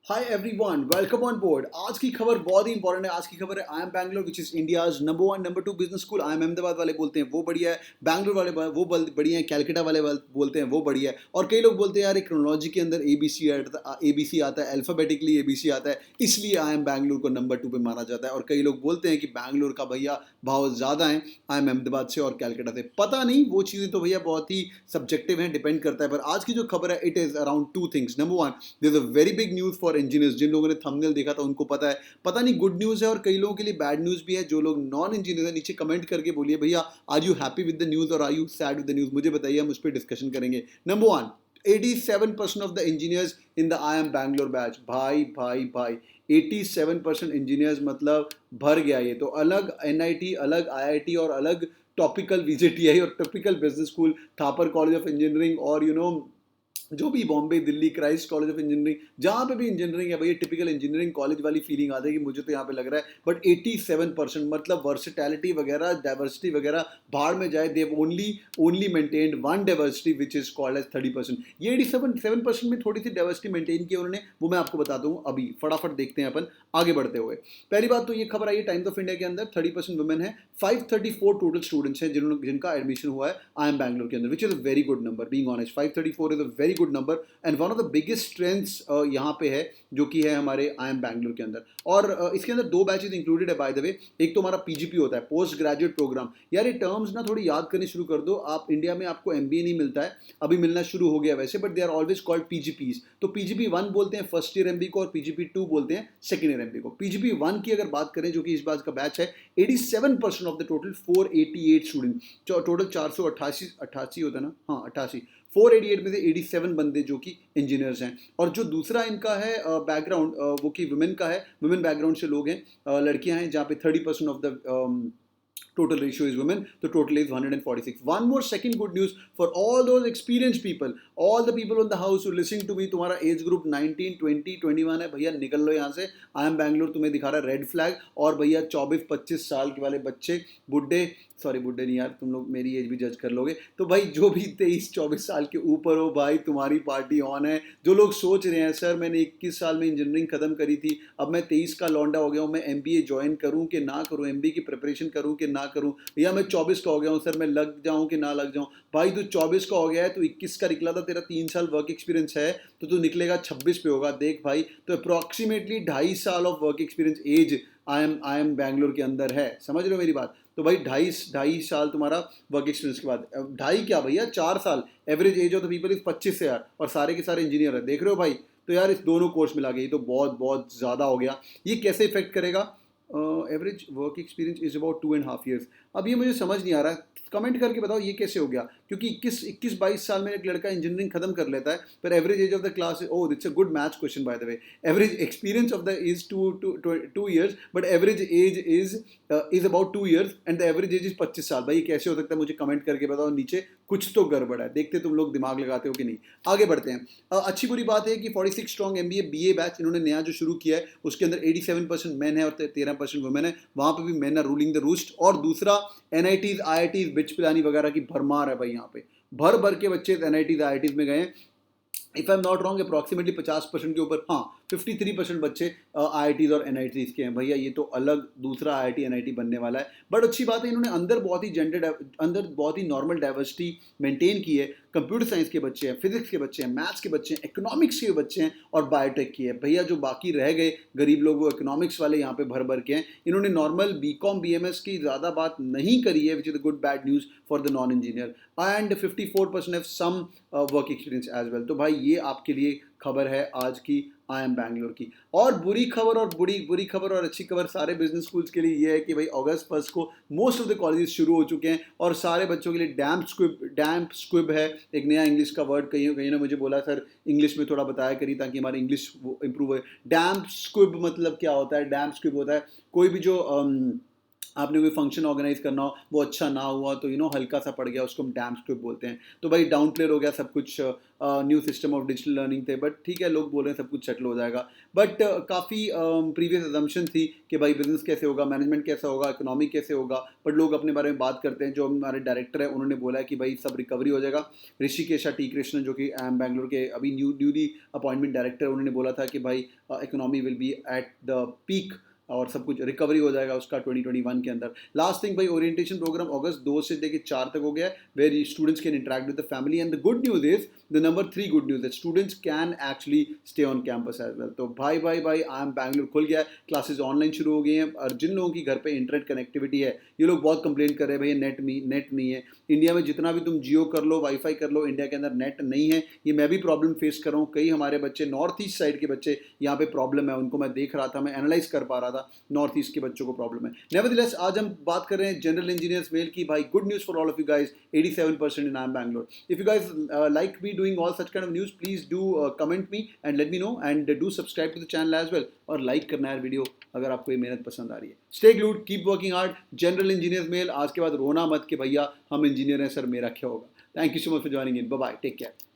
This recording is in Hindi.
Hi everyone, welcome on board. आज की खबर बहुत ही इंपॉर्टेंट है। आज की खबर है I am Bangalore which is India's number 1 number 2 business school. I am Ahmedabad वाले बोलते हैं वो बढ़िया है, बैंगलोर वाले वो बढ़िया है, कैलकाटा वाले बोलते हैं वो बढ़िया है, और कई लोग बोलते हैं यार एक क्रोनोलॉजी के अंदर एबीसी आता है, अल्फाबेटिकली एबीसी आता है, इसलिए आई एम बैंगलोर को नंबर 2 पे माना जाता है। और कई लोग बोलते हैं कि बैंगलोर का भैया भाव ज़्यादा है आई एम अहमदाबाद से और कैलकाटा से। पता नहीं, वो चीज़ें तो भैया बहुत ही सब्जेक्टिव हैं, डिपेंड करता है। पर आज की जो खबर है it is around two things. Number one, there is a very big news for engineers. जिन लोगों ने थंबनेल देखा था उनको पता है, पता नहीं गुड न्यूज़ है और कई लोगों के लिए बैड न्यूज़ भी है। जो लोग नॉन इंजीनियर है नीचे कमेंट करके बोलिए भैया are you happy with the news और are you sad with the news, मुझे बताइए, हम उस पर डिस्कशन करेंगे। Number one, 87% of the engineers in the I am Bangalore batch. भाई भाई भाई, 87% इंजीनियर्स मतलब भर गया ये तो। अलग एनआईटी, अलग आईआईटी और अलग टॉपिकल वीजेटीआई और topical business school, Thapar college of engineering और जो भी Bombay, Delhi, Christ college of engineering, जहाँ पे भी इंजीनियरिंग है भैया, टिपिकल इंजीनियरिंग कॉलेज वाली फीलिंग आ जाएगी, मुझे तो यहाँ पे लग रहा है। बट 87% मतलब वर्सिटैलिटी वगैरह, डाइवर्सिटी वगैरह भाड़ में जाए। They only maintained one diversity which is called as 30%। ये 87% में थोड़ी सी डाइवर्सिटी मेंटेन की उन्होंने, वो मैं आपको बताता हूँ अभी। फटाफट देखते हैं अपन आगे बढ़ते हुए। पहली बात तो ये खबर आई है टाइम्स ऑफ इंडिया के अंदर, 30% वुमेन है, 534 टोटल स्टूडेंट्स हैं जिनका एडमिशन हुआ है आई एम बैंगलोर के अंदर, which is a very good number. Being honest, 534 is a very good number and one of the biggest strengths यहाँ पे है, जो कि है हमारे आई एम बैंगलोर के अंदर। और इसके अंदर दो बैचेज इंक्लूडेड है बाय द वे। एक तो हमारा पीजीपी होता है, पोस्ट ग्रेजुएट प्रोग्राम। यार ये टर्म्स ना थोड़ी याद करनी शुरू कर दो। आप इंडिया में आपको एमबीए नहीं मिलता है, अभी मिलना शुरू हो गया वैसे, but they are always called PGPs. तो पीजीपी 1 बोलते हैं फर्स्ट ईयर एमबी को, और पीजीपी 2 बोलते हैं सेकंड ईयर एमबी को। पीजीपी 1 की अगर बात करें, जो कि इस बार का बैच है, 87% of the total 488 student, total 488 होता है ना, हाँ 88, 488 में से 87 बंदे जो कि इंजीनियर्स हैं। और जो दूसरा इनका है बैकग्राउंड, वो कि वुमेन का है, वुमेन बैकग्राउंड से लोग हैं, लड़कियां हैं, जहाँ पे 30% of the total ratio is women, so total is 146. One more second good news for all those experienced people, all the people in the house who listening to me, तुम्हारा एज ग्रुप 19, 20, 21 है भैया, निकल लो यहाँ से। आई एम बैंगलोर तुम्हें दिखा रहा है रेड फ्लैग। और भैया 24-25 साल के वाले बच्चे, बुड्ढे, सॉरी बुड्ढे नहीं यार, तुम लोग मेरी एज भी जज कर लोगे, तो भाई जो भी 23-24 साल के ऊपर हो भाई, तुम्हारी पार्टी ऑन है। जो लोग सोच रहे हैं सर मैंने 21 साल में इंजीनियरिंग खत्म करी थी, अब मैं 23 का लौंडा हो गया हूँ, मैं एमबीए ज्वाइन करूँ कि ना करूँ, एमबीए की प्रिपरेशन करूँ कि ना करूँ, या मैं 24 का हो गया हूँ सर, मैं लग जाऊँ कि ना लग जाऊँ। भाई तू 24 का हो गया है, तू 21 का निकला था, तेरा 3 साल वर्क एक्सपीरियंस है, तो तू निकलेगा 26 पे होगा। देख भाई, तो अप्रॉक्सीमेटली 2.5 साल of work experience as I M Bangalore के अंदर है। समझ रहे हो मेरी बात? तो भाई ढाई साल तुम्हारा वर्क एक्सपीरियंस के बाद, ढाई क्या भैया 4 साल, average age of the people is 25 से यार, और सारे के सारे इंजीनियर है, देख रहे हो भाई? तो यार इस दोनों कोर्स मिला के ये तो बहुत बहुत ज़्यादा हो गया। ये कैसे इफेक्ट करेगा? Average work experience is about 2.5 years। अब ये मुझे समझ नहीं आ रहा, कमेंट करके बताओ ये कैसे हो गया, क्योंकि 21-22 साल में एक लड़का इंजीनियरिंग खत्म कर लेता है, पर average age of the class, oh it's a good maths question by the way. Average experience of the is 2 years, but average age is about 2 years and the average age is 25 साल। भाई ये कैसे हो सकता है, मुझे कमेंट करके बताओ नीचे। कुछ तो गड़बड़ है, देखते तुम लोग दिमाग लगाते हो कि नहीं। आगे बढ़ते हैं। अच्छी बुरी बात है कि 46 स्ट्रॉन्ग एमबीए बीए बैच इन्होंने नया जो शुरू किया है, उसके अंदर 87% मैन है और 13% वुमेन है। वहाँ पे भी man are ruling the roost. और दूसरा, एनआईटीज आईआईटीज बिच पिलानी वगैरह की भरमार है भाई, यहाँ पे भर भर के बच्चे एनआईटीज आईआईटीज में गए। If I am not wrong, approximately 50% के ऊपर, हाँ 53% बच्चे आईआईटीज और एनआईटीज के हैं। भैया ये तो अलग दूसरा आईआईटी एनआईटी बनने वाला है। बट अच्छी बात है, इन्होंने अंदर बहुत ही अंदर बहुत ही नॉर्मल डाइवर्सिटी मेंटेन की है। कंप्यूटर साइंस के बच्चे हैं, फिजिक्स के बच्चे हैं, मैथ्स के बच्चे हैं, इकोनॉमिक्स के बच्चे हैं और बायोटेक की है। भैया जो बाकी रह गए गरीब लोग, वो इकोनॉमिक्स वाले यहाँ पे भर भर के हैं। इन्होंने नॉर्मल बीकॉम बीएमएस की ज़्यादा बात नहीं करी है, which is a good bad news for the non engineer. And 54% have some work experience as well. तो भाई ये आपके लिए खबर है आज की आई एम बैंगलोर की। और बुरी खबर और बुरी खबर और अच्छी खबर सारे बिजनेस स्कूल्स के लिए ये है कि भाई अगस्त 1 को मोस्ट ऑफ द कॉलेजेस शुरू हो चुके हैं, और सारे बच्चों के लिए डैम्प स्क्विब है, एक नया इंग्लिश का वर्ड। कहीं ने मुझे बोला सर इंग्लिश में थोड़ा बताया करिए ताकि हमारी इंग्लिश इंप्रूव हो। डैम्प स्क्विब मतलब क्या होता है? डैम्प स्क्विब होता है कोई भी जो आपने कोई फंक्शन ऑर्गेनाइज करना हो, वो अच्छा ना हुआ तो हल्का सा पड़ गया, उसको हम डैम स्क्रिप्ट बोलते हैं। तो भाई डाउन क्लियर हो गया सब कुछ, new system of digital learning थे, बट ठीक है, लोग बोल रहे हैं सब कुछ सेटल हो जाएगा। बट काफ़ी प्रीवियस अजम्पशन थी कि भाई बिजनेस कैसे होगा, मैनेजमेंट कैसा होगा, इकोनॉमी कैसे होगा, बट लोग अपने बारे में बात करते हैं। जो हमारे डायरेक्टर है उन्होंने बोला है कि भाई सब रिकवरी हो जाएगा। ऋषिकेशा टी कृष्णन जो कि बैंगलोर के अभी न्यूली अपॉइंटमेंट डायरेक्टर, उन्होंने बोला था कि भाई economy will be at the peak और सब कुछ रिकवरी हो जाएगा उसका 2021 के अंदर। लास्ट थिंग भाई, ओरिएंटेशन प्रोग्राम अगस्त 2 से लेकर 4 तक हो गया है, where students can interact with the family. And the good news is, the number 3 good news है, students can actually stay on campus as well. तो भाई भाई भाई आई एम बैंगलोर खुल गया है, क्लासेज ऑनलाइन शुरू हो गई हैं। और जिन लोगों की घर पे इंटरनेट कनेक्टिविटी है, ये लोग बहुत कंप्लेन कर रहे हैं भैया नेट नहीं है। इंडिया में जितना भी तुम जियो कर लो, वाईफाई कर लो, इंडिया के अंदर नेट नहीं है। ये मैं भी प्रॉब्लम फेस कर रहा हूँ, कई हमारे बच्चे नॉर्थ ईस्ट साइड के बच्चे यहाँ पे प्रॉब्लम है, उनको मैं देख रहा था, मैं एनालाइज कर पा रहा था, नॉर्थ ईस्ट के बच्चों को प्रॉब्लम है। नेवरदलेस आज हम बात कर रहे हैं जनरल इंजीनियर्स मेल की। भाई good news for all of you guys, 87% in I am Bangalore. If you guys like me doing all such kind of news, please do comment me and let me know, and do subscribe to the channel as well, और like करना है वीडियो अगर आपको ये मेहनत पसंद आ रही है। Stay glued, keep working hard, general engineers male. आज के बाद रोना मत कि भैया हम इंजीनियर हैं सर, मेरा क्या होगा। Thank you so much for joining in, bye bye, take care.